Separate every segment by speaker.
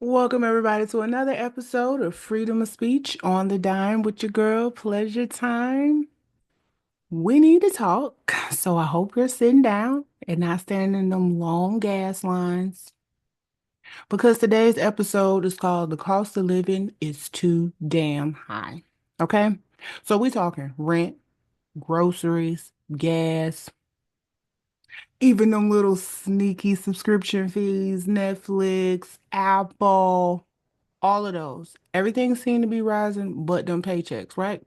Speaker 1: Welcome, everybody, to another episode of Freedom of Speech on the Dime with your girl, Pleasure Time. We need to talk, so I hope you're sitting down and not standing in them long gas lines because today's episode is called The Cost of Living is Too Damn High. Okay? So we talking rent, groceries, gas, even them little sneaky subscription fees, Netflix, Apple. All of those. Everything seemed to be rising but them paychecks, right?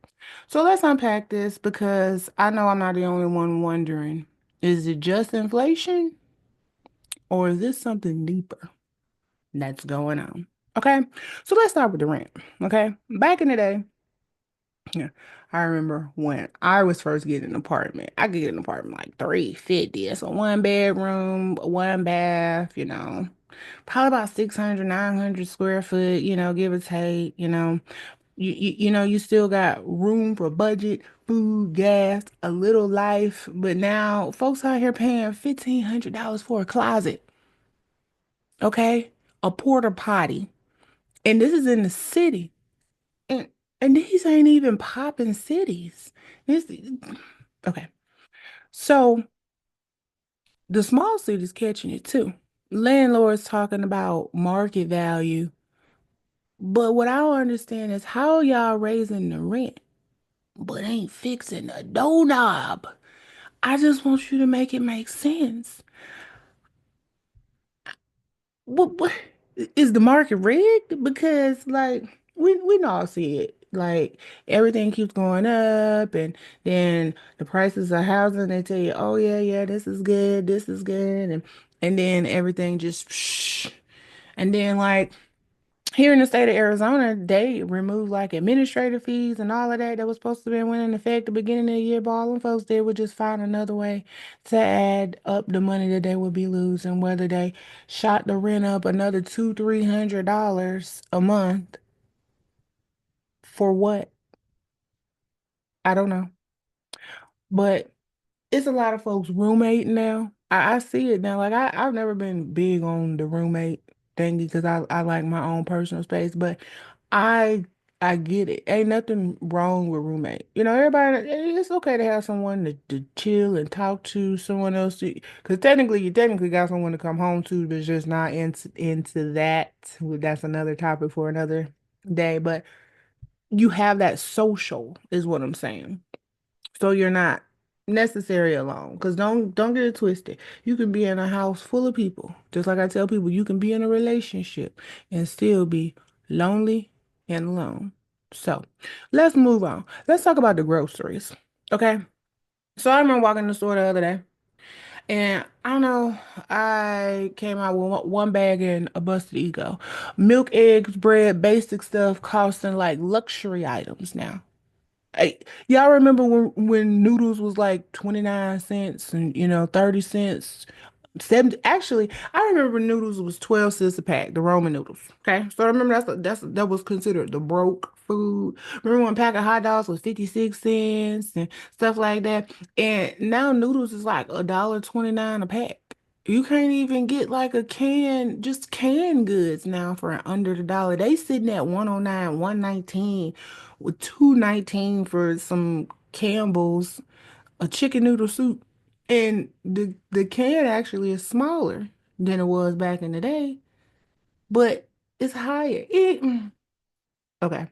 Speaker 1: So let's unpack this because I know I'm not the only one wondering, is it just inflation or is this something deeper that's going on? Okay. So let's start with the rent. Okay. Back in the day, yeah, I remember when I was first getting an apartment. I could get an apartment like 350. It's a one bedroom, one bath, probably about 600, 900 square foot, give or take, you still got room for budget, food, gas, a little life. But now folks out here paying $1,500 for a closet, okay? A porta potty. And this is in the city. And and these ain't even popping cities. This okay. So the small cities catching it too. Landlords talking about market value. But what I don't understand is how y'all raising the rent, but ain't fixing the doorknob. I just want you to make it make sense. What is the market rigged? Because like we all see it. Like everything keeps going up, and then the prices of housing, they tell you, oh yeah, yeah, this is good, and then everything just and then like here in the state of Arizona, they removed like administrative fees and all of that that was supposed to be went in effect at the beginning of the year, but all them folks did would just find another way to add up the money that they would be losing, whether they shot the rent up another two, $300 a month for what? I don't know. But it's a lot of folks roommate now. I see it now. Like I've never been big on the roommate thingy because I like my own personal space, but I I get it. Ain't nothing wrong with roommate. Everybody, it's okay to have someone to chill and talk to, someone else to, because technically you technically got someone to come home to, but just not into that. That's another topic for another day. But you have that social, is what I'm saying. So you're not necessarily alone. Because don't get it twisted. You can be in a house full of people. Just like I tell people, you can be in a relationship and still be lonely and alone. So let's move on. Let's talk about the groceries. Okay. So I remember walking in the store the other day. And I don't know, I came out with one bag and a busted ego. Milk, eggs, bread, basic stuff costing like luxury items now. Y'all remember when noodles was like 29 cents and 30 cents, 70, actually I remember noodles was 12 cents a pack, the Roman noodles. Okay. So I remember that was considered the broke food. Remember when a pack of hot dogs was 56 cents and stuff like that. And now noodles is like $1.29 a pack. You can't even get like a can, just canned goods now for under the dollar. They sitting at 109, 119 with 219 for some Campbell's, a chicken noodle soup. And the can actually is smaller than it was back in the day, but it's higher. Okay.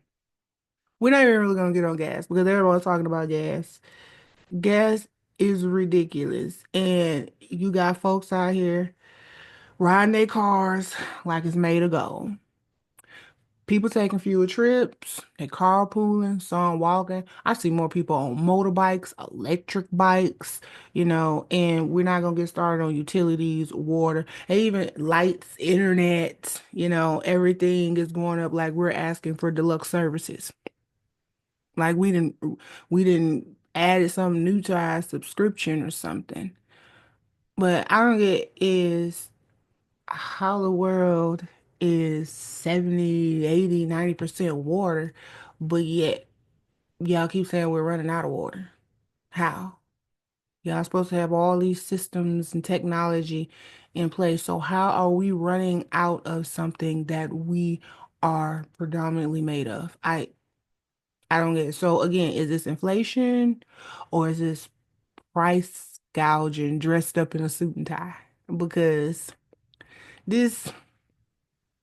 Speaker 1: We're not even really gonna get on gas because everyone's talking about gas. Gas is ridiculous. And you got folks out here riding their cars like it's made of gold. People taking fewer trips, they carpooling, some walking. I see more people on motorbikes, electric bikes, and we're not gonna get started on utilities, water, and even lights, internet, everything is going up like we're asking for deluxe services. Like we didn't added something new to our subscription or something. But I don't get is how the world is 70, 80, 90% water, but yet y'all keep saying we're running out of water. How? Y'all supposed to have all these systems and technology, in place. So how are we running out of something that we are predominantly made of? I don't get it. So again, is this inflation or is this price gouging dressed up in a suit and tie? Because this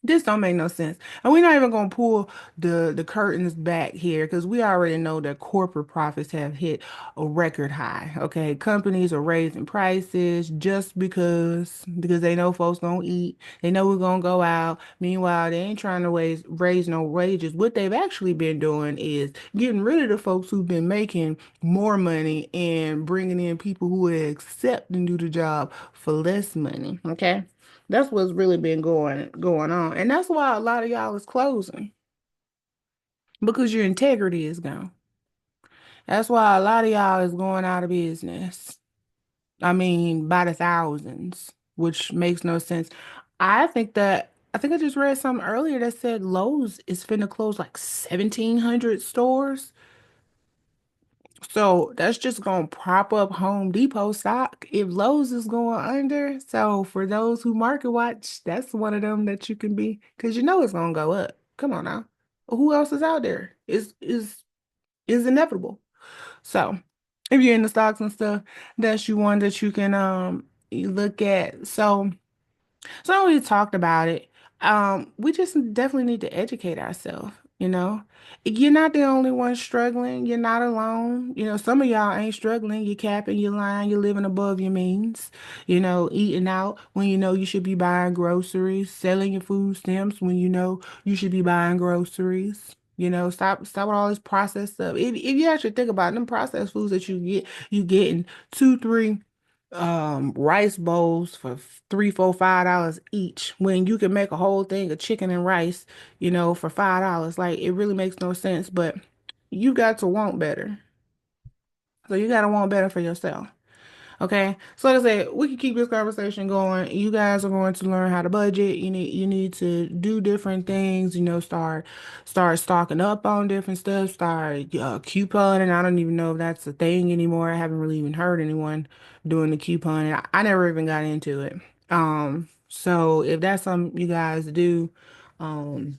Speaker 1: this don't make no sense. And we're not even gonna pull the curtains back here because we already know that corporate profits have hit a record high. Okay. Companies are raising prices just because they know folks gonna eat. They know we're gonna go out. Meanwhile, they ain't trying to raise no wages. What they've actually been doing is getting rid of the folks who've been making more money and bringing in people who will accept and do the job for less money. Okay. That's what's really been going on. And that's why a lot of y'all is closing because your integrity is gone. That's why a lot of y'all is going out of business. I mean, by the thousands, which makes no sense. I think I just read something earlier that said Lowe's is finna close like 1,700 stores. So that's just gonna prop up Home Depot stock if Lowe's is going under. So for those who market watch, that's one of them that you can be, because you know it's gonna go up. Come on now. Who else is out there? Is inevitable. So if you're in the stocks and stuff, that's you one that you can you look at. So we talked about it. We just definitely need to educate ourselves, you know. You're not the only one struggling. You're not alone. You know, some of y'all ain't struggling. You're capping, you're lying, you're living above your means, you know, eating out when you know you should be buying groceries, selling your food stamps when you know you should be buying groceries. You know, stop with all this processed stuff. If you actually think about it, them processed foods that you getting two, three rice bowls for $3, $4, $5 each when you can make a whole thing of chicken and rice, you know, for $5. Like it really makes no sense, but you got to want better. So you got to want better for yourself. Okay. So like I said, we can keep this conversation going. You guys are going to learn how to budget. You need to do different things, you know, start stocking up on different stuff, start couponing. I don't even know if that's a thing anymore. I haven't really even heard anyone doing the couponing. I never even got into it. So if that's something you guys um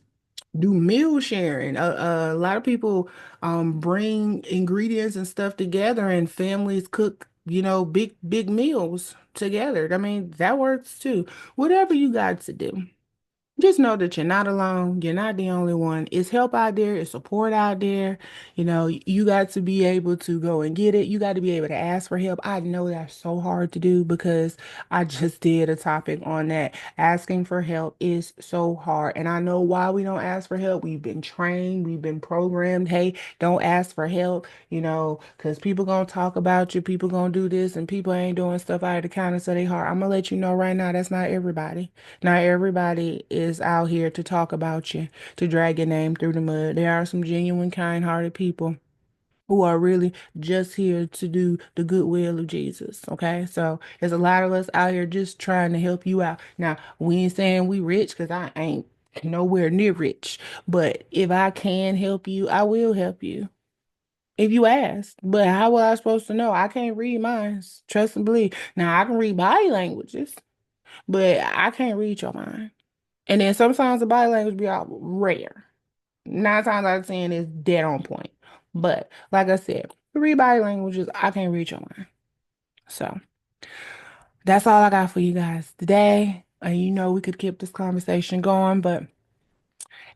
Speaker 1: do meal sharing. A lot of people bring ingredients and stuff together and families cook, you know, big meals together. I mean, that works too. Whatever you got to do. Just know that you're not alone. You're not the only one. It's help out there. It's support out there. You know, you got to be able to go and get it. You got to be able to ask for help. I know that's so hard to do because I just did a topic on that. Asking for help is so hard. And I know why we don't ask for help. We've been trained, we've been programmed. Hey, don't ask for help, you know, because people gonna talk about you, people gonna do this, and people ain't doing stuff out of the kindness of their heart. I'm gonna let you know right now, that's not everybody. Not everybody is out here to talk about you, to drag your name through the mud. There are some genuine, kind-hearted people who are really just here to do the good will of Jesus. Okay. So there's a lot of us out here just trying to help you out. Now, we ain't saying we rich because I ain't nowhere near rich. But if I can help you, I will help you. If you ask. But how was I supposed to know? I can't read minds. Trust and believe. Now I can read body languages, but I can't read your mind. And then sometimes the body language be out rare. 9 times out of 10 is dead on point. But like I said, three body languages, I can't read your mind. So that's all I got for you guys today. And you know we could keep this conversation going, but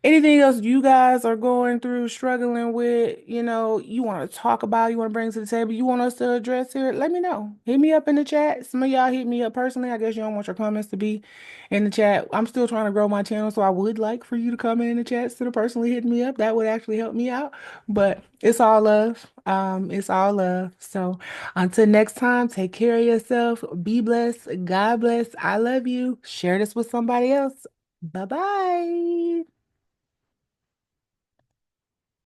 Speaker 1: anything else you guys are going through, struggling with, you know, you want to talk about, you want to bring to the table, you want us to address here, let me know. Hit me up in the chat. Some of y'all hit me up personally. I guess you don't want your comments to be in the chat. I'm still trying to grow my channel, so I would like for you to comment in the chat instead of personally hitting me up. That would actually help me out. But it's all love. It's all love. So until next time, take care of yourself. Be blessed. God bless. I love you. Share this with somebody else. Bye-bye.